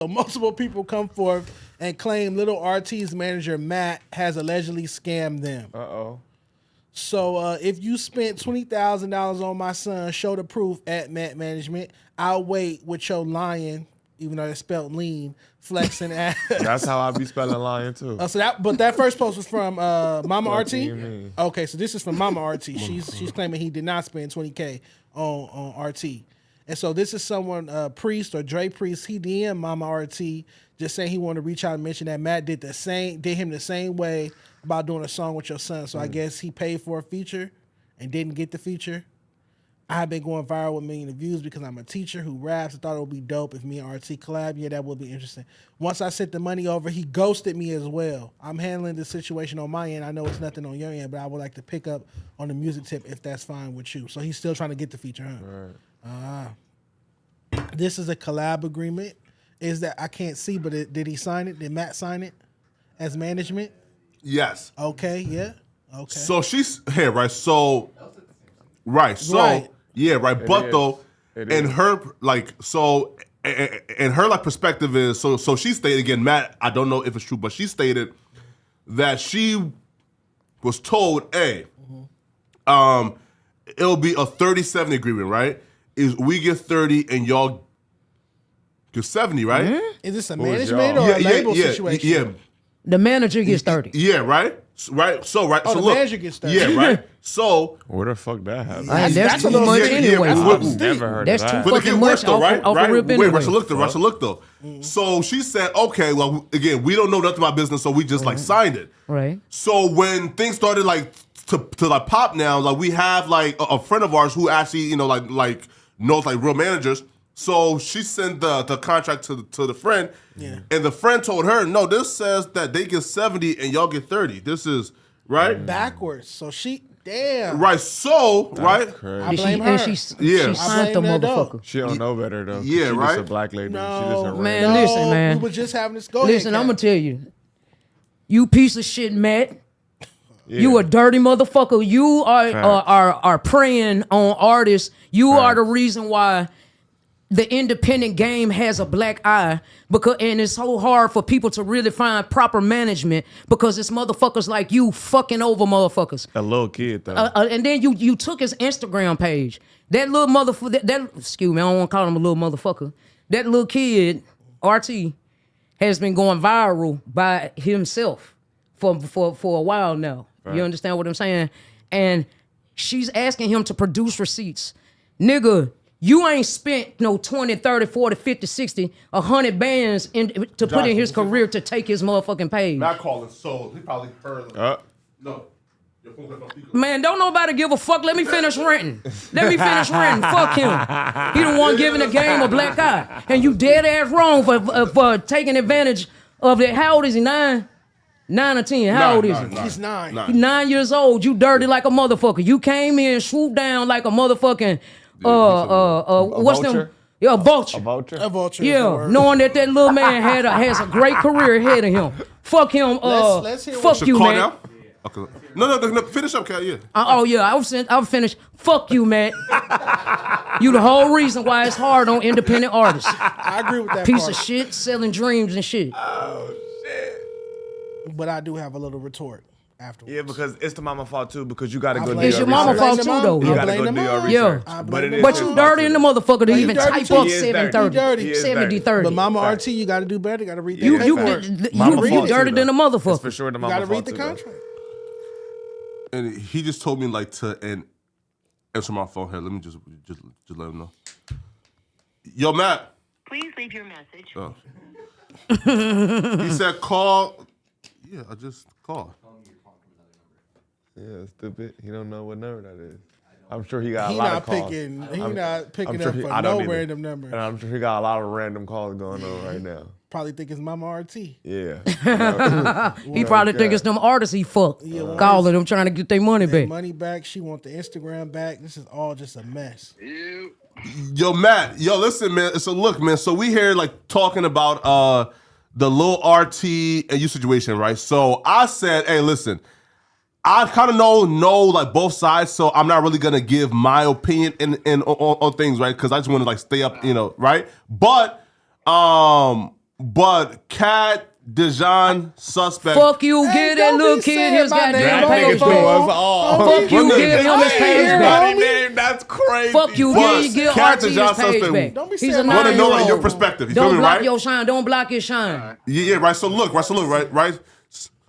So multiple people come forth and claim Little RT's manager Matt has allegedly scammed them. So if you spent $20,000 on my son, show the proof at Matt Management. I'll wait with your lying, even though it's spelled lean, flexing ass. That's how I be spelling lying too. But that first post was from Mama RT. Okay, so this is from Mama RT. She's claiming he did not spend $20K on RT. And so this is someone, Priest or Dre Priest, he DM Mama RT, just saying he wanted to reach out and mention that Matt did him the same way about doing a song with your son. So I guess he paid for a feature and didn't get the feature. I have been going viral with millions of views because I'm a teacher who raps. I thought it would be dope if me and RT collab. Yeah, that would be interesting. Once I sent the money over, he ghosted me as well. I'm handling the situation on my end. I know it's nothing on your end, but I would like to pick up on the music tip if that's fine with you. So he's still trying to get the feature, huh? Right. This is a collab agreement. Is that I can't see, but did he sign it? Did Matt sign it as management? Yes. Okay, yeah. Okay. So she's here, right? So, right. So, Right. yeah, right. But though, in her perspective is so she stated again, Matt. I don't know if it's true, but she stated that she was told, "Hey, it'll be a 30-70 agreement, right? Is we get 30 and y'all get 70, right? Mm-hmm. Is this a management or a label situation? Yeah. The manager gets 30. Yeah, right? Right. So, right. Oh, so the look. manager gets 30. Yeah, right. So, Where the fuck that happened? That's too a little much steep. anyway. Yeah, I've never heard That's of that. too but it fucking get worse much though, off, right? off right? a rip Wait, anyway. Russell, look though. So she said, okay, well, again, we don't know nothing about business, so we just like signed it. Right. So when things started like to like pop now, like we have like a friend of ours who actually, like knows like real managers. So she sent the contract to the friend, and the friend told her, no, this says that they get 70 and y'all get 30. This is right Backwards. So damn. right. So right, Crazy. I blame her. She Yeah. signed the blame that dog. motherfucker. She don't know better though. Yeah, She right? just a black lady. No, She just a man, random- listen, man. We were just having this. Go Listen, ahead, I'm Kat. gonna tell you, you piece of shit, Matt. Yeah. You a dirty motherfucker. You are preying on artists. You are the reason why the independent game has a black eye, and it's so hard for people to really find proper management because it's motherfuckers like you fucking over motherfuckers. a little kid though. And then you took his Instagram page. That little motherfucker, excuse me, I don't want to call him a little motherfucker. That little kid, RT, has been going viral by himself for a while now. Right. You understand what I'm saying? And she's asking him to produce receipts. Nigga, you ain't spent no 20, 30, 40, 50, 60, 100 bands to put in his career to take his motherfucking page. Not calling, so he probably heard. No. Your phone got on speaker. Man, don't nobody give a fuck. Let me finish renting. Fuck him. He the one giving the game a black eye. And you dead ass wrong for taking advantage of it. How old is he? 9? 9 or 10? How old is he? He's 9. He's 9 years old. You dirty like a motherfucker. You came in, swooped down like a motherfucking what's them? vulture? Yeah, a vulture. A vulture? A vulture. is the Yeah, word. knowing that little man has a great career ahead of him. Fuck him. Let's hear what Fuck you, Call man. now? Okay. No. Finish up, Kat. Yeah. Oh yeah, I'll finish. Fuck you, man. You the whole reason why it's hard on independent artists. I agree with that Piece part. of shit, selling dreams and shit. But I do have a little retort afterwards. Yeah, because it's the mama fault too. Because you got to go do blame It's your your mama research. fault too, though. You I got to blame go the do your mom. research. I But blame it the is But his you fault, dirty too. in the motherfucker to you even dirty type too. up He is dirty. 730. dirty. He is 70 dirty. 30. But Mama Right. RT, you got to do better. You got to read that You paperwork. Mama you fault dirty too, than a though. It's for motherfucker. sure the You mama got to fault read the too, though. contract. And he just told me like to answer my phone. Here, let me just let him know. Yo, Matt. Please leave your message. Oh. He said call. Yeah, I just called. Yeah, stupid. He don't know what number that is. I'm sure he got He a lot not of calls. picking. He I'm- not picking I'm sure up he- for I don't no either. random number. And I'm sure he got a lot of random calls going on right now. Probably think it's Mama RT. Yeah. He probably think it's them artists he fucked. Calling them trying to get their money Their back. money back. She want the Instagram back. This is all just a mess. Yo, Matt. Yo, listen, man. So look, man. So we here like talking about the Lil RT and you situation, right? So I said, hey, listen. I kind of know like both sides, so I'm not really gonna give my opinion on things, right? Because I just want to like stay up, right? But but Cat, Dejan, suspect. Fuck you, Hey, give that don't little be kid saying his my goddamn name That on the nigga page phone. threw back. us all. Fuck you, give him his page Hey, back. homie. Name, that's crazy. Fuck you, But give Cat RT his Dejan page suspect. back. Don't be He's a saying my I want to know like 9-year-old. your perspective. You feel Don't me, block right? your shine. Don't block his shine. Yeah, right. So look, right.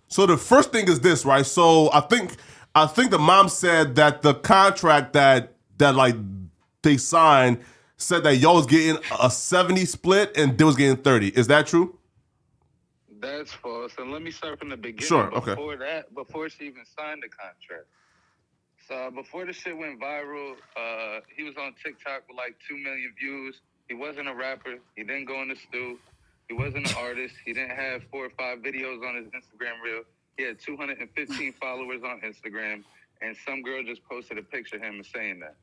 So the first thing is this, right? So I think the mom said that the contract that like they signed said that y'all was getting a 70 split and they was getting 30. Is that true? That's false. And let me start from the beginning. Sure, okay. Before she even signed the contract. So before the shit went viral, he was on TikTok with like 2 million views. He wasn't a rapper. He didn't go in the stew. He wasn't an artist. He didn't have 4 or 5 videos on his Instagram reel. He had 215 followers on Instagram. And some girl just posted a picture of him saying that.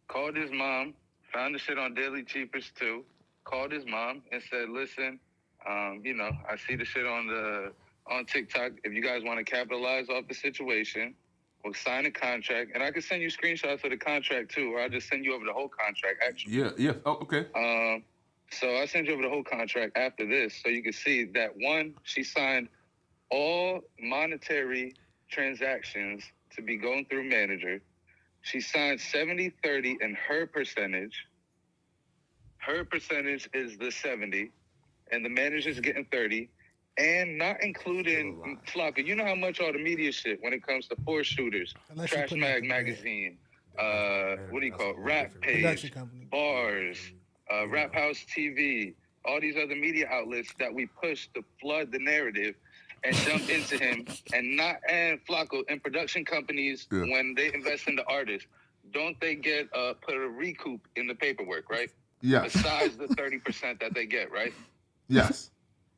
Called his mom, found the shit on Daily Cheapers too. Called his mom and said, listen, I see the shit on TikTok. If you guys want to capitalize off the situation, we'll sign a contract. And I can send you screenshots of the contract too, or I'll just send you over the whole contract actually. Yeah. Oh, okay. So I sent you over the whole contract after this, so you can see that one, she signed all monetary transactions to be going through manager. She signed 70-30 in her percentage. Her percentage is the 70, and the manager's getting 30, and not including Flocka. You know how much all the media shit when it comes to Force Shooters, Unless you Trash put it Mag in the magazine, what do you call it? Rap Production Page, company. Bars, Rap House TV, all these other media outlets that we push to flood the narrative and jump into him, and Flocka and production companies, when they invest in the artist, don't they get put a recoup in the paperwork, right? Yes. Besides the 30% that they get, right? Yes.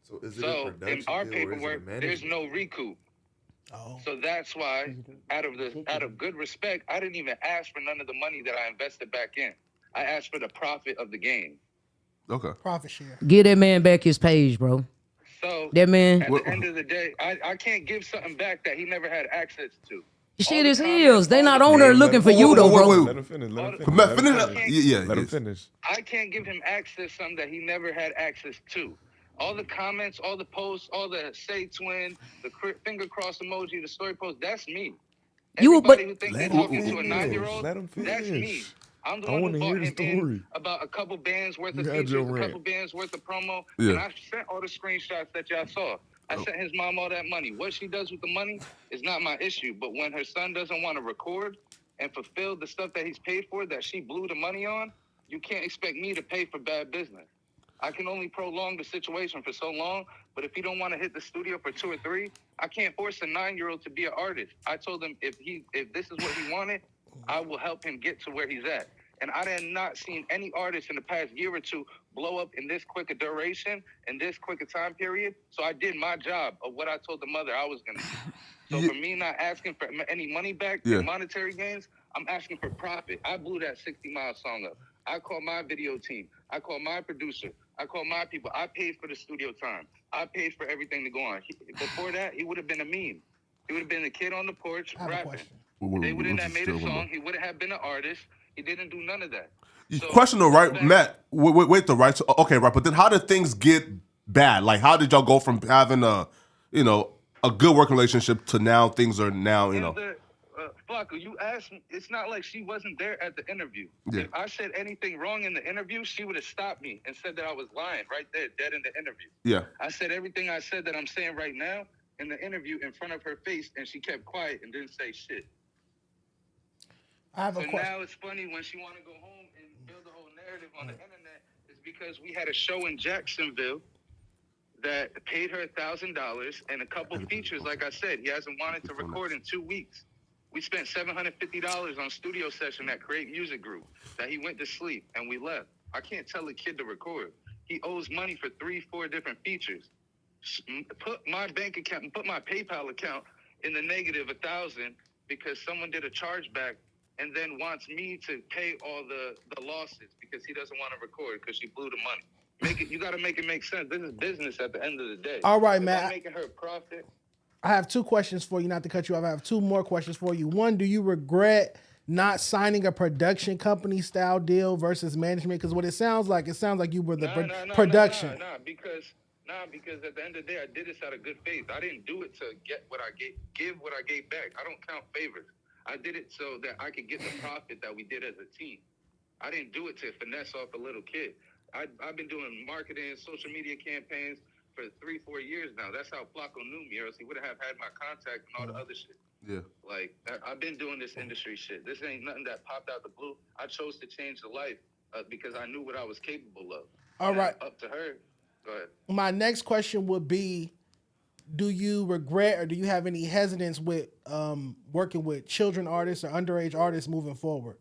So is it So a production in our deal or is it a paperwork, management? there's no recoup. Oh. So that's why, out of good respect, I didn't even ask for none of the money that I invested back in. I asked for the profit of the game. Okay. Profit share. Give that man back his page, bro. So That man. at the end of the day, I can't give something back that he never had access to. Shit the is comments, his. They all not the on there comments- looking for you though, bro. Let him finish. Let him finish. Matt, Let him finish up. finish. Yeah. Let him finish. I can't give him access to something that he never had access to. All the comments, all the posts, all the say twin, the finger cross emoji, the story post, that's me. Everybody who thinks they're talking to a 9-year-old, Let him that's me. finish. I'm the I one wanna who hear bought the him in story. about a couple bands worth of You had your features, a rant. couple bands worth of promo, Yeah. and I sent all the screenshots that y'all saw. I sent his mom all that money. What she does with the money is not my issue. But when her son doesn't want to record and fulfill the stuff that he's paid for, that she blew the money on, you can't expect me to pay for bad business. I can only prolong the situation for so long, but if he don't want to hit the studio for 2 or 3, I can't force a 9-year-old to be an artist. I told him if this is what he wanted, I will help him get to where he's at. And I have not seen any artist in the past year or two blow up in this quick a duration, in this quick a time period. So I did my job of what I told the mother I was going to do. So for me not asking for any money back in monetary gains, I'm asking for profit. I blew that 60 Mile song up. I called my video team. I called my producer. I called my people. I paid for the studio time. I paid for everything to go on. Before that, he would have been a meme. He would have been a kid on the porch I have a rapping. question. They wouldn't have made a song. He wouldn't have been an artist. He didn't do none of that. So, Question though, right, Matt? Wait though, right? So, okay, right. But then, how did things get bad? Like, how did y'all go from having a good working relationship to now things are now, Flocka, you asked me. It's not like she wasn't there at the interview. Yeah. If I said anything wrong in the interview, she would have stopped me and said that I was lying right there, dead in the interview. Yeah. I said everything I said that I'm saying right now in the interview in front of her face, and she kept quiet and didn't say shit. I have a So question. now it's funny when she want to go home and build a whole narrative on the internet. It's because we had a show in Jacksonville that paid her $1,000 and a couple features. Like I said, he hasn't wanted to record in 2 weeks. We spent $750 on studio session at Create Music Group that he went to sleep and we left. I can't tell a kid to record. He owes money for 3-4 different features. Put my bank account, put my PayPal account in the negative $1,000 because someone did a chargeback and then wants me to pay all the losses because he doesn't want to record because she blew the money. You got to make it make sense. This is business at the end of the day. All right, If Matt. I'm making her profit. I have 2 questions for you, not to cut you off. I have 2 more questions for you. One, do you regret not signing a production company style deal versus management? Because what it sounds like you were the production. Nah, because Nah, because at the end of the day, I did this out of good faith. I didn't do it to get what I give what I gave back. I don't count favors. I did it so that I could get the profit that we did as a team. I didn't do it to finesse off a little kid. I've been doing marketing, social media campaigns for 3-4 years now. That's how Flacco knew me, or else he would have had my contact and all the other shit. Yeah. Like, I've been doing this industry shit. This ain't nothing that popped out the blue. I chose to change the life because I knew what I was capable of. All right. Up to her. Go ahead. My next question would be, do you regret or do you have any hesitance with working with children artists or underage artists moving forward?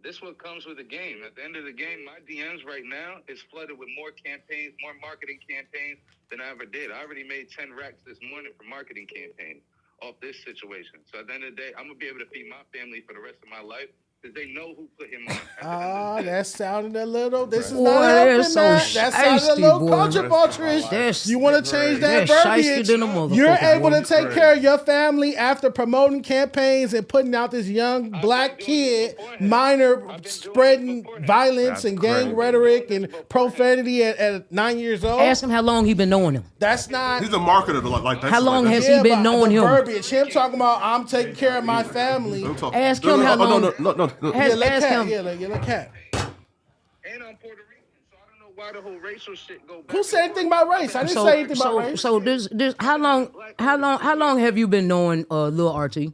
This what comes with the game. At the end of the game, my DMs right now is flooded with more campaigns, more marketing campaigns than I ever did. I already made 10 racks this morning for marketing campaigns off this situation. So at the end of the day, I'm going to be able to feed my family for the rest of my life because they know who put him on. That sounded a little. This is Boy, not they're helping, so man. That sounded a shiesty, little boy. culture vulturish. That's- You want to change that They're shiesty verbiage? than a motherfucker, You're able boy. to take care of your family after promoting campaigns and putting out this young black been doing it kid, beforehand. minor, I've been doing it spreading beforehand. violence That's and gang crazy. rhetoric and profanity at 9 years old. Ask him how long he been knowing him. That's not. He's a marketer like that. How long has Yeah, he been but knowing the him? verbiage, him talking about I'm taking care of my family. Ask him how long. No. Has- let ask Cat, him. let Cat. And I'm Puerto Rican, so I don't know why the whole racial shit go back. Who said anything about race? I didn't say anything about race. So this how long have you been knowing Lil RT?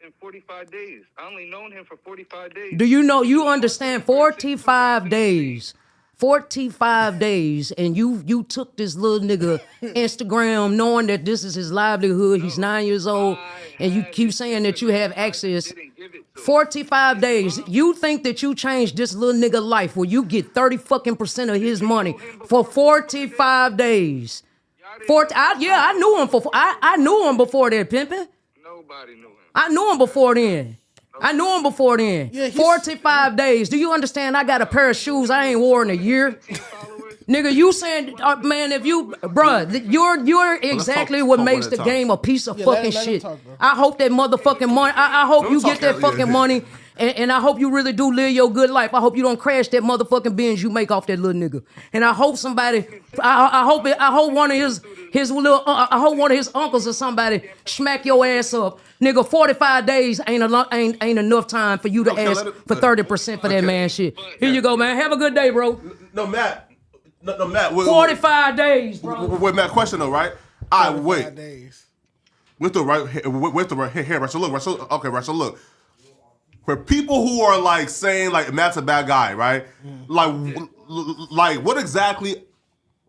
In 45 days. I only known him for 45 days. Do you understand 45 days? 45 days, and you took this little nigga Instagram knowing that this is his livelihood. He's 9 years old, and you keep saying that you have access. 45 days. You think that you changed this little nigga life where you get 30% of his money for 45 days. I knew him I knew him before that, pimping. Nobody knew him. I knew him before then. Yeah, he's- 45 days. Do you understand? I got a pair of shoes I ain't worn in a year. Nigga, you saying, man, if you, bruh, you're exactly talk what one makes at the a time. game a piece of Yeah, let fucking him shit. talk, bro. I hope that motherfucking money, I hope Let you him get talk, that yeah, fucking yeah. money, and I hope you really do live your good life. I hope you don't crash that motherfucking Benz you make off that little nigga. And I hope somebody, I hope one of his little, I hope one of his uncles or somebody smack your ass up. Nigga, 45 days ain't enough time for you to Okay, ask let it- for 30% for that man shit. Here you go, man. Have a good day, bro. No, Matt. No, Matt. 45 days, bro. Wait, Matt. Question though, right? I wait. 5 days. With the right here, right? So look, right? So okay, right? So look. For people who are like saying like Matt's a bad guy, right? Like what exactly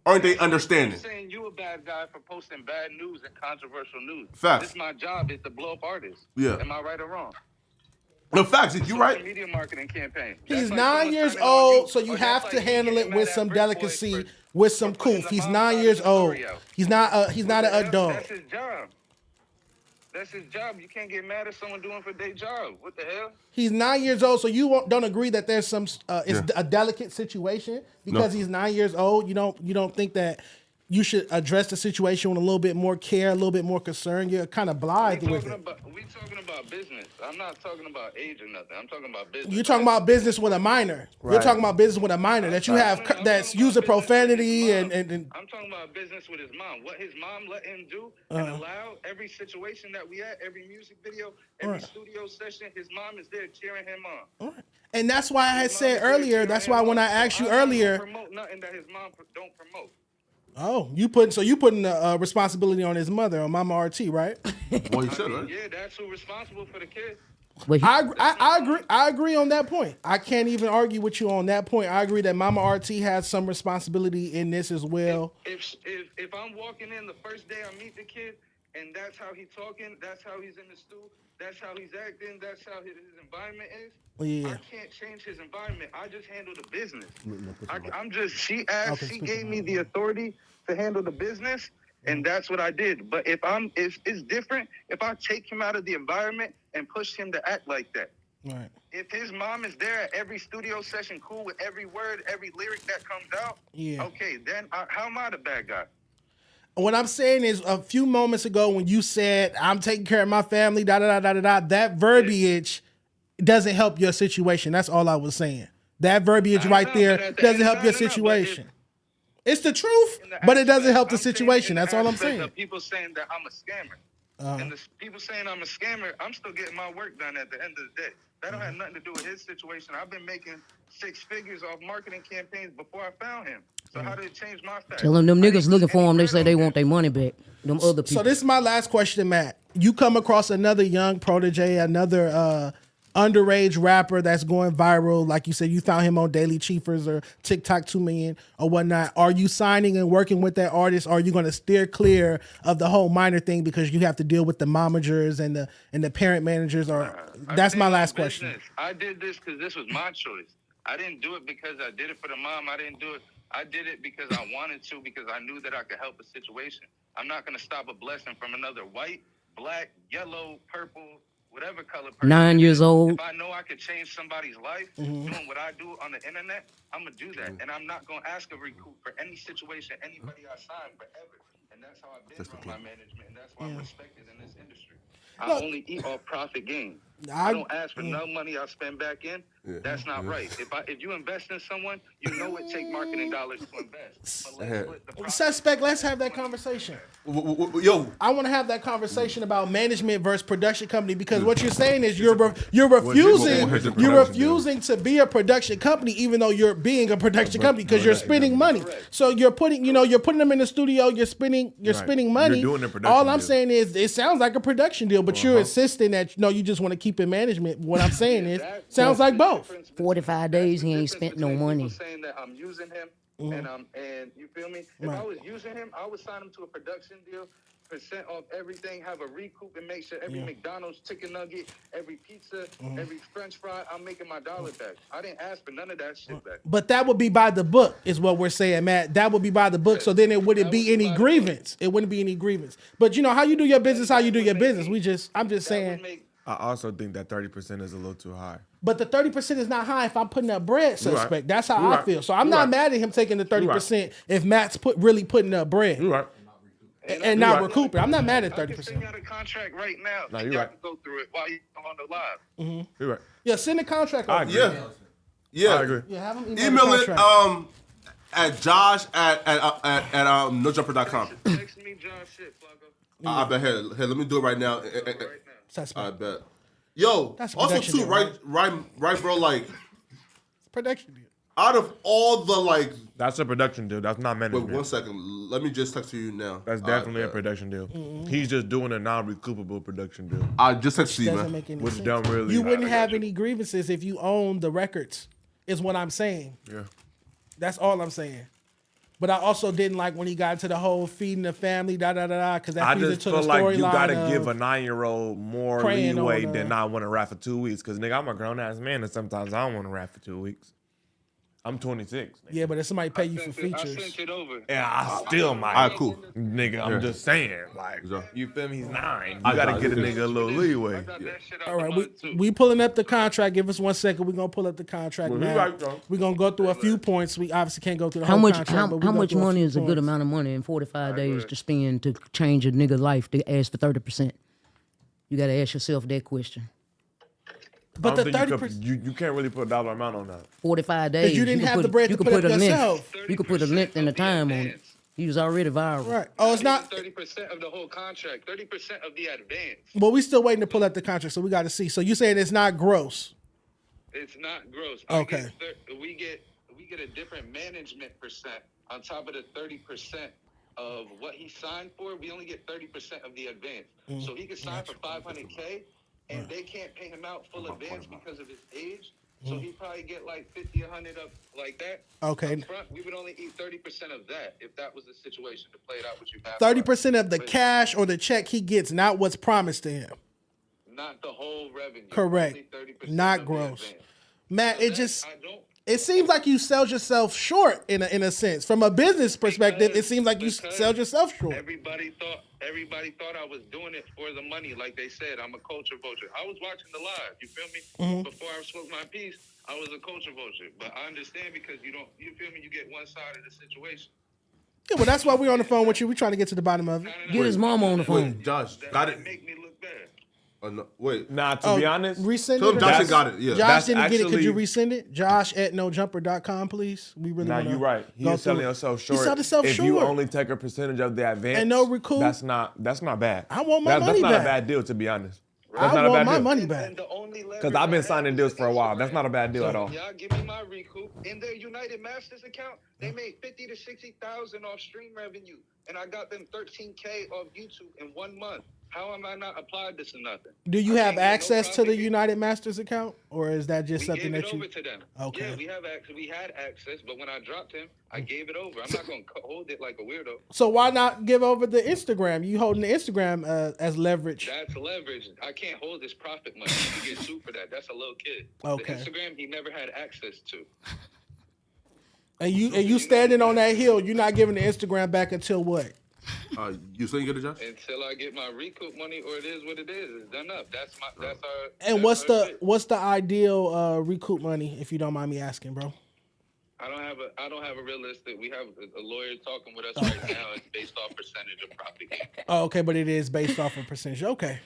aren't they understanding? Saying you a bad guy for posting bad news and controversial news. Facts. This my job is to blow up artists. Yeah. Am I right or wrong? The facts, you Social right? media marketing campaign. He's That's like 9 someone years turning on old, you, so you or have that's to like you handle getting it with mad at some Brick Boy delicacy, for- with some for putting coof. the He's mom 9 side years of the old. story out. He's not an That's adult. his job. That's his job. You can't get mad at someone doing for their job. What the hell? He's 9 years old, so you don't agree that there's some it's a delicate situation because he's 9 years old. You don't think that you should address the situation with a little bit more care, a little bit more concern. You're kind of blithe with it. We talking about business. I'm not talking about age or nothing. I'm talking about business. You're talking about business with a minor. You're Right. talking about business with a minor that you have I'm that's talking about using business with his profanity mom. and I'm talking about business with his mom. What his mom let him do and allow every situation that we at, every music video, every Right. studio session, his mom is there cheering him on. and that's why I had His mom said is there earlier. cheering That's him why when on. I asked you I'm not gonna earlier, promote nothing that his mom don't promote. oh, you putting the responsibility on his mother, on Mama RT, right? Well, you should, right? Yeah, that's who's responsible for the kid. But I agree on that point. I can't even argue with you on that point. I agree that Mama RT has some responsibility in this as well. If I'm walking in the first day I meet the kid and that's how he's talking, that's how he's in the stool, that's how he's acting, that's how his environment is. Yeah. I can't change his environment. I just handle the business. She asked, she gave me the authority to handle the business, and that's what I did. But if it's different if I take him out of the environment and push him to act like that. Right. If his mom is there at every studio session, cool with every word, every lyric that comes out, Yeah. okay, then how am I the bad guy? What I'm saying is, a few moments ago when you said I'm taking care of my family, that verbiage doesn't help your situation. That's all I was saying. That verbiage right there doesn't help your situation. It's the truth, In the but it doesn't aspect- help the I'm saying situation. in the That's all I'm aspect saying. of people saying that I'm a scammer. And the people saying I'm a scammer, I'm still getting my work done at the end of the day. That don't have nothing to do with his situation. I've been making 6 figures off marketing campaigns before I found him. So how did it change my facts? Telling them I didn't niggas looking get for any him, they bread say on they him. want their money back. Them other people. So this is my last question, Matt. You come across another young protege, another underage rapper that's going viral. Like you said, you found him on Daily Chiefers or TikTok 2 million or whatnot. Are you signing and working with that artist? Or are you going to steer clear of the whole minor thing because you have to deal with the momagers and the parent managers? Or that's my last question. I did this because this was my choice. I didn't do it because I did it for the mom. I didn't do it. I did it because I wanted to, because I knew that I could help a situation. I'm not going to stop a blessing from another white, black, yellow, purple, whatever color person. 9 years old. If I know I could change somebody's life doing what I do on the internet, I'm going to do that. And I'm not going to ask a recoup for any situation, anybody I sign forever. And that's how I've been from my management. And that's why I'm respected in this industry. I only eat off profit gain. I don't ask for no money I spend back in. That's not right. If you invest in someone, you know it take marketing dollars to invest. But let's split the profit. Suspect, let's have that conversation. Yo, I want to have that conversation about management versus production company, because what you're saying is you're refusing to be a production company, even though you're being a production company because you're spending money. So you're putting them in the studio. You're spending money. You're doing the production All I'm deal. saying is it sounds like a production deal, but you're insisting that you just want to keep in management. What I'm saying is sounds like both. 45 days, he ain't spent no money. People saying that I'm using him, and you feel me? If I was using him, I would sign him to a production deal, percent off everything, have a recoup, and make sure every McDonald's chicken nugget, every pizza, every French fry, I'm making my dollar back. I didn't ask for none of that shit back. But that would be by the book, is what we're saying, Matt. That would be by the book. So then it wouldn't be any grievance. It wouldn't be any grievance. But you know how you do your business, how you do your business. I'm just saying. I also think that 30% is a little too high. But the 30% is not high if I'm putting up bread, suspect. right. That's how You're I right. feel. So I'm You're not right. mad at him taking the 30% if Matt's really putting up bread You're right. and not recouping. I'm not mad at I can send 30%. out a contract right now. No, so you're y'all right. can go through it while you're on the live. You're right. Yeah, send the contract I over. agree. yeah. I agree. Yeah, have him Email the it contract. at Josh at nojumper.com. Text me John shit, Fluggo. I bet. Here, let me do it right now. Right now. Suspect. I bet. Yo, That's a also production too, deal, right, bro. Like, Production deal. out of all the like, That's a production deal. That's not wait management. 1 second. Let me just text you now. That's definitely a production deal. He's just doing a non-recoupable production deal, I just texted you, Doesn't man. make any which sense. don't really. You wouldn't have any grievances if you own the records, is what I'm saying. Yeah. That's all I'm saying. But I also didn't like when he got into the whole feeding the family, because that I feeds just into the feel like you storyline gotta of give a 9-year-old more praying leeway on, than not want to rap for 2 weeks. Cause nigga, I'm a grown ass man, and sometimes I don't want to rap for 2 weeks. I'm 26. Nigga. Yeah, but if somebody pay you for I features, sent it over. And I still might. All right, cool. Nigga, I'm just saying, like, Yeah. you feel me? He's 9. You I gotta got get a it. nigga a little I leeway. got that shit out all right, the mud, too. we pulling up the contract. Give us 1 second. We're gonna pull up the contract Well, now. you right, bro. We're gonna go through a few points. We obviously can't go through the How whole much? contract. but we How go much through money few is a good points. amount of money in 45 days to spend to change a nigga life to ask for 30%? You got to ask yourself that question. But the I don't 30%. think you can't really put a dollar amount on that. 45 days. you didn't can have put- the bread you to can put up a length. yourself. You could put a length and a time on it. He was already viral. Right. Oh, it's not. 30% of the whole contract. 30% of the advance. Well, we still waiting to pull up the contract, so we got to see. So you saying it's not gross? It's not gross. Okay. We get a different management percent on top of the 30% of what he signed for. We only get 30% of the advance. So he could sign for $500K, and they can't pay him out full advance because of his age. So he probably get like 50, 100 up like that. Okay. Up front, we would only eat 30% of that if that was the situation to play it out what you have. 30% of the cash or the check he gets, not what's promised to him. Not the whole revenue. Correct. Only 30% Not of the gross. advance. Matt, So it that- just I don't. it seems like you sell yourself short in a sense. From a business perspective, it seems like you Because sell yourself short. Everybody thought I was doing it for the money, like they said. I'm a culture vulture. I was watching the live. You feel me? Before I spoke my piece, I was a culture vulture. But I understand because you feel me? You get one side of the situation. Yeah, well, that's why we're on the phone with you. We're trying to get to the bottom of it. Get his mama on the phone. Wait, Josh, That got might it. make me look bad. No, wait. Nah, to be honest, resend Tell it. him or- Josh That's- got it. Yeah. Josh That's didn't get it. Could you actually- resend it? Josh@nojumper.com, please. We really nah, want you're right. He go is selling through it. yourself He short. sold himself if short. you only take a percentage of the advance And no recoup? that's not bad. I want my money That's not back. a bad deal, to be honest. That's I not a want bad my deal. money back. Because I've been signing deals for a while. That's not a bad deal at all. Y'all give me my recoup in their United Masters account. They made 50 to 60,000 off stream revenue, and I got them 13K off YouTube in 1 month. How am I not applied this to nothing? Do you I have can't get no access to the profit. United Masters account, or is that just We something gave that it you? over to them. Okay. Yeah, we have access. We had access, but when I dropped him, I gave it over. I'm not gonna hold it like a weirdo. So why not give over the Instagram? You holding the Instagram as leverage? That's leverage. I can't hold this profit money. You get sued for that. That's a little kid. Okay. The Instagram he never had access to. And you standing on that hill. You're not giving the Instagram back until what? You saying you get it, Josh? Until I get my recoup money, or it is what it is. It's done up. That's our. And that's what's our the ideal recoup money, if you don't mind me asking, bro? I don't have a realistic. We have a lawyer talking with us right now. It's based off percentage of profit gain. Oh, okay, but it is based off of percentage. Okay.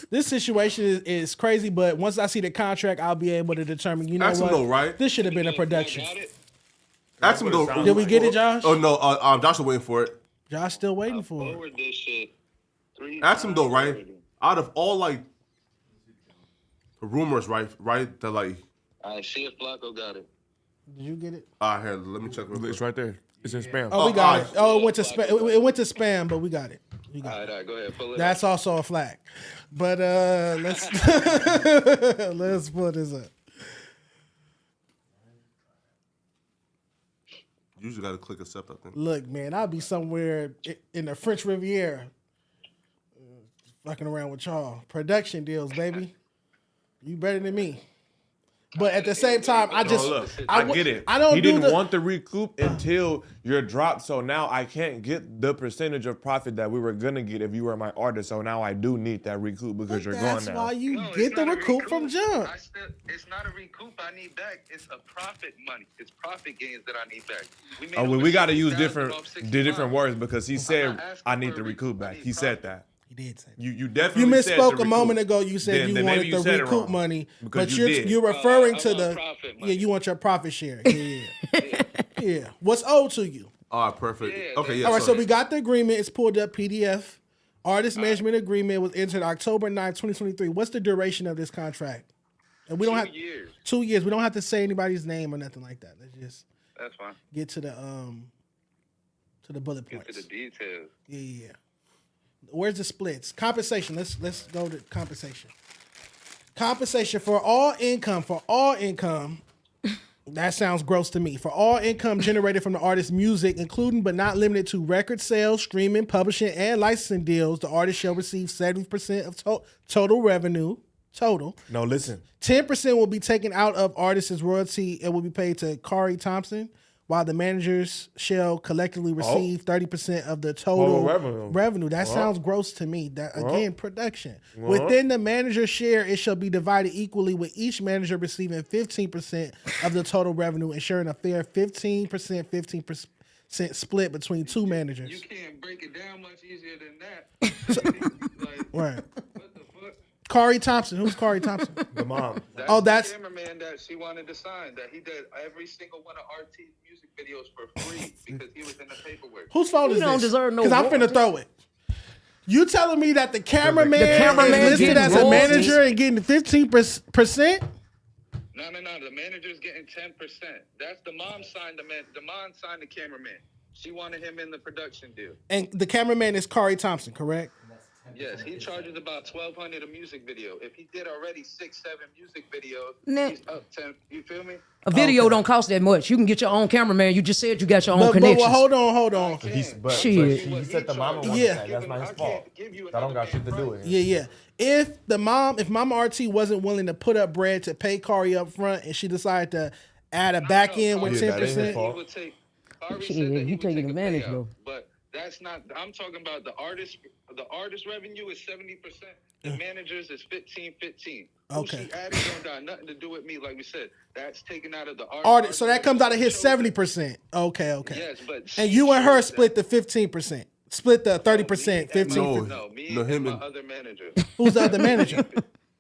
This situation is crazy, but once I see the contract, I'll be able to determine, you know Ask him what? though, right? This should have been a production. Got it? Ask him though. Did Did we get it, Josh? Oh no, Josh is waiting for it. Josh still waiting for it. Forward this shit. 3 Ask him though, times right? already. Out of all like the rumors, right, that like, I see if Flacco got it. Did you get it? here, let me check. Real quick. It's right there. It's in spam. Oh, we got alright. it. Oh, it went to spam. It went to spam, but we got it. We got it. All right, go ahead. Pull it That's also a flag. But let's let's put this up. You usually gotta click accept, I think. Look, man, I'll be somewhere in the French Riviera, fucking around with y'all. Production deals, baby. You better than me. But at the same time, I just No, look, I get it. I don't He do didn't the want the recoup until you're dropped. So now I can't get the percentage of profit that we were gonna get if you were my artist. So now I do need that recoup because you're That's gone now. why you No, it's get the not a recoup from jump. It's not a recoup I need back. It's a profit money. It's profit gains that I need back. We made Oh, well, over we got to use 60,000 different off 65. different words because he said not asking I need for the a recoup recoup. I back. need He said profit. that. He did say that. You definitely You said misspoke the a moment recoup. ago. You said Then you maybe wanted the said it recoup wrong. money, Because but you you're did. you're referring I to want the profit yeah. money. You want your profit share. Yeah, yeah. What's owed to you? All right, perfect. Yeah, Okay, yeah. All right, so sorry. we got the agreement. It's pulled up PDF. Artist management agreement was entered October 9th, 2023. What's the duration of this contract? And we don't 2 have years. 2 years. We don't have to say anybody's name or nothing like that. Let's just That's fine. get to the bullet Get points. to the details. Yeah. Where's the splits? Compensation. Let's go to compensation. Compensation for all income. That sounds gross to me. For all income generated from the artist's music, including but not limited to record sales, streaming, publishing, and licensing deals, the artist shall receive 70% of total revenue. Total. No, listen. 10% will be taken out of artist's royalty and will be paid to Kari Thompson, while the managers shall collectively receive 30% of the total revenue. That sounds gross to me. That again, production. Within the manager's share, it shall be divided equally, with each manager receiving 15% of the total revenue, ensuring a fair 15% split between two You managers. can't break it down much easier than that. Like, Right. what the fuck? Kari Thompson. Who's Kari Thompson? The mom. That's- the cameraman that she wanted to sign. That he did every single one of RT's music videos for free because he was in the paperwork. Whose phone You is don't this? deserve no Because I'm finna royalties. throw it. You telling me that the cameraman is listed getting as a royalties? manager and getting 15%? No. The manager's getting 10%. That's the mom signed the mom signed the cameraman. She wanted him in the production deal. And the cameraman is Kari Thompson, correct? Yes, he charges about $1,200 a music video. If he did already 6-7 music videos, Nah. he's up 10. You feel me? A video don't cost that much. You can get your own cameraman. You just said you got your own But connections. well, hold on. Shit. He said the mama wanted Yeah. that. That's not his I fault. can't give you That don't got shit to another do man with it. Yeah. If Mama RT wasn't willing to put up bread to pay Kari up front and she decided to add a back end with Yeah, that ain't his 10%, fault. He would take. Kari Shit, said that you he would taking take a advantage, payout, though. But that's not. I'm talking about the artist. The artist revenue is 70%. The managers is 15. Okay. Who she added don't got nothing to do with me. Like we said, that's taken out of the so that comes out of his 70%. Okay. Yes, but And she you and her chose split the 15%. Split the 30%, 15. No. Me No, him and my and- other manager. Who's the other manager?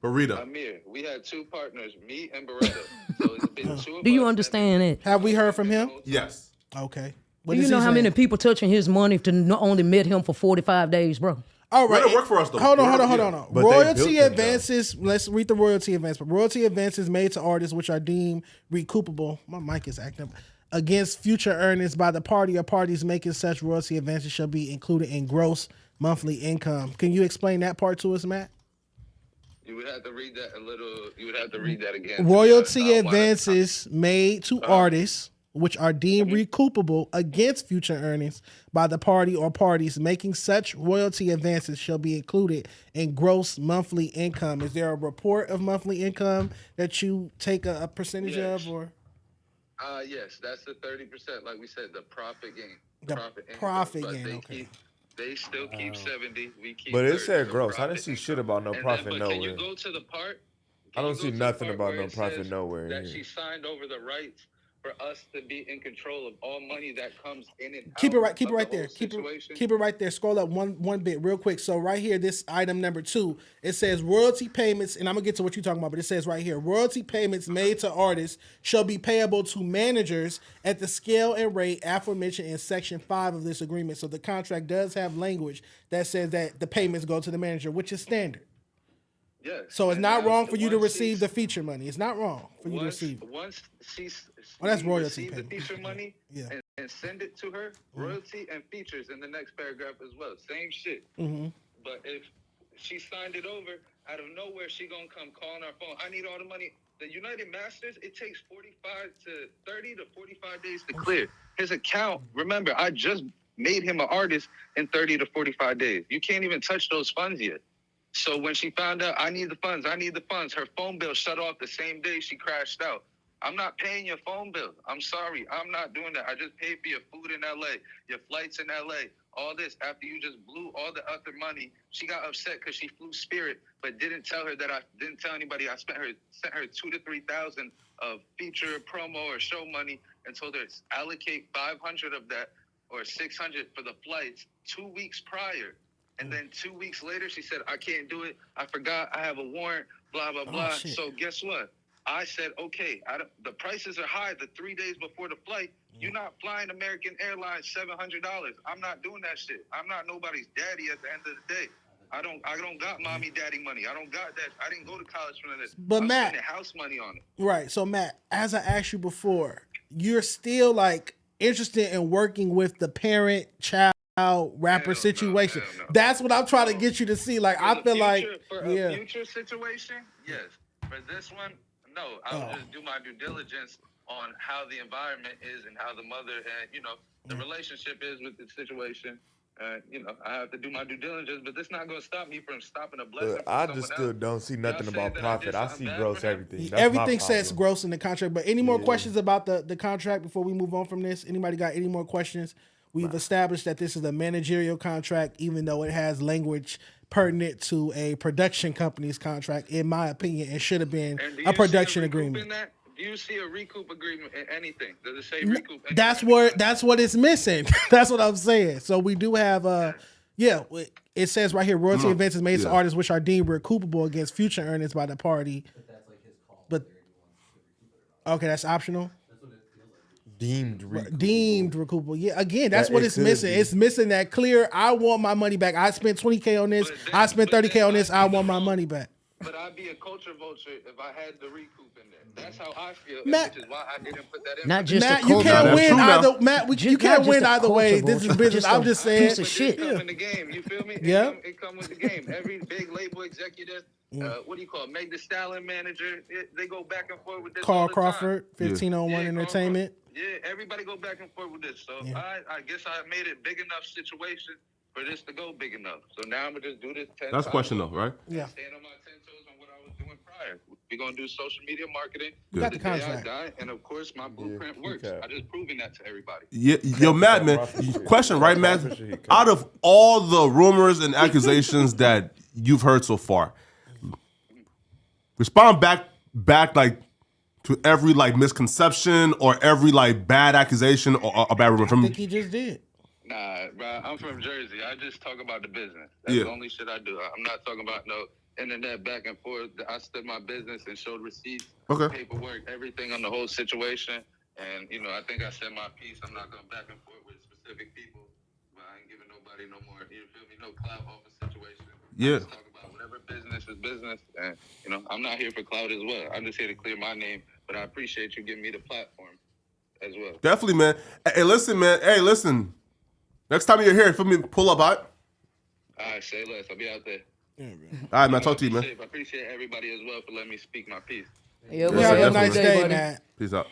Burrito. Amir. We had two partners, me and Beretta. So it's been two of Do you us understand it? Have we heard from him? Yes. Okay. What Do you does know he how say? many people touching his money to not only met him for 45 days, bro? All right. Burrito work for us, though. Hold on. Burrito, But they built Royalty it, though. advances. Let's read the royalty advances. Royalty advances made to artists which are deemed recoupable. My mic is acting up. Against future earnings by the party or parties making such royalty advances shall be included in gross monthly income. Can you explain that part to us, Matt? You would have to read that a little. You would have to read that again. Royalty advances made to artists which are deemed recoupable against future earnings by the party or parties making such royalty advances shall be included in gross monthly income. Is there a report of monthly income that you take a percentage Yes. of, or Yes, that's the 30%. Like we said, the profit gain. The profit income. profit But gain, They, okay. they still keep 70. We keep. But it 30, said so gross. I profit didn't see income. shit about no And profit then, but can you nowhere. go to the part? I don't can you see go to the nothing part about where no it profit says nowhere That here. she signed over the rights for us to be in control of all money that comes in and keep it out right, keep it of right the there, whole keep situation. it right there. Scroll up one bit real quick. So right here, this item number 2, it says royalty payments, and I'm gonna get to what you're talking about, but it says right here, royalty payments made to artists shall be payable to managers at the scale and rate aforementioned in Section 5 of this agreement. So the contract does have language that says that the payments go to the manager, which is standard. Yes. So it's And not now, wrong for you to once receive she's- the feature money. It's not wrong for you to once, receive it. Once she's Well, that's we royalty receive the payment. feature money Yeah. and send it to her, royalty and features in the next paragraph as well. Same shit. Mm-hmm. But if she signed it over, out of nowhere, she gonna come calling our phone. I need all the money. The United Masters, it takes 30 to 45 days to clear. His account, remember, I just made him an artist in 30 to 45 days. You can't even touch those funds yet. So when she found out, I need the funds, her phone bill shut off the same day she crashed out. I'm not paying your phone bill. I'm sorry. I'm not doing that. I just paid for your food in LA, your flights in LA, all this. After you just blew all the other money, she got upset because she flew Spirit, but didn't tell anybody. I sent her 2,000 to 3,000 of feature, promo, or show money, and told her allocate 500 of that or 600 for the flights 2 weeks prior. And then 2 weeks later, she said, I can't do it. I forgot. I have a warrant, blah, blah, blah. shit. So guess what? I said, okay, the prices are high the 3 days before the flight. You're not flying American Airlines $700. I'm not doing that shit. I'm not nobody's daddy at the end of the day. I don't got mommy daddy money. I don't got that. I didn't go to college for this. But I'm Matt- spending house money on it. Right. So Matt, as I asked you before, you're still like interested in working with the parent-child rapper Hell no, situation. hell no. That's what I'm trying to get you to see. Like I feel like, For a future situation, yes. For this one, no. I'll just do my due diligence on how the environment is and how the mother and the relationship is with the situation. I have to do my due diligence, but this not going to stop me from stopping a blessing. But from I someone just still else. don't see nothing Y'all about say that I profit. did I something see bad gross for him? everything. That's everything my says problem. gross in the contract. But any more questions about the contract before we move on from this? Anybody got any more questions? We've established that this is a managerial contract, even though it has language pertinent to a production company's contract. In my opinion, it should have been And do a you see production recoup in agreement. that? Do you see a recoup agreement in anything? Does it say recoup? That's anywhere? that's what it's missing. That's what I'm saying. So we do have it says right here royalty advances made to artists which are deemed recoupable against future earnings by the party. But okay, that's optional. Deemed recoupable. Deemed recoupable. Yeah, again, that's That what it it's could missing. be. It's missing that clear. I want my money back. I spent 20K on this. But I spent then 30K on this. I I'd be want my wrong. money back. But I'd be a culture vulture if I had the recoup in there. That's how I feel, Matt- which is why I didn't put that in. Not just Matt, a you culture. can't That's win true now. either. Matt, you Just- can't not win just a either way. culture This is vulture, business. just I'm a just saying. piece of shit. It come in the game. You feel me? Yeah. It come with the game. Every big label executive, what do you call it? Meg Thee Stallion manager. They go back and forth with this. all Carl the Crawford, 1501 time. Yeah, Carl Entertainment. Crawford. Yeah, everybody go back and forth with this. So Yeah. I guess I made it big enough situation for this to go big enough. So now I'm gonna just do this 10 That's times. question though, right? Yeah. Stand on my 10 toes on what I was doing prior. We're gonna do social media marketing. You got the the day I contract. die, and of course my blueprint he works. got- I just proven that to everybody. Yeah, yo, Matt, man. Profit shit. Question, right, Matt? Profit shit he cut. Out of all the rumors and accusations that you've heard so far, respond back like to every like misconception or every like bad accusation or a bad rumor I from. think he just did. Nah, bro, I'm from Jersey. I just talk about the business. That's the only shit I do. I'm not talking about no internet back and forth. I stood my business and showed receipts, paperwork, everything on the whole situation. And, you know, I think I said my piece. I'm not going back and forth with specific people. But I ain't giving nobody no more, you feel me, no clout off a situation. Yeah. I just talk about whatever business is business. And, you know, I'm not here for clout as well. I'm just here to clear my name. But I appreciate you giving me the platform as well. Definitely, man. Hey, listen, man. Hey, listen. Next time you're here, feel me, pull up, all right? All right, say less. I'll be out there. All right, man. Talk to you, man. I appreciate everybody as well for letting me speak my piece. Yeah, You have a nice day, man. Peace out.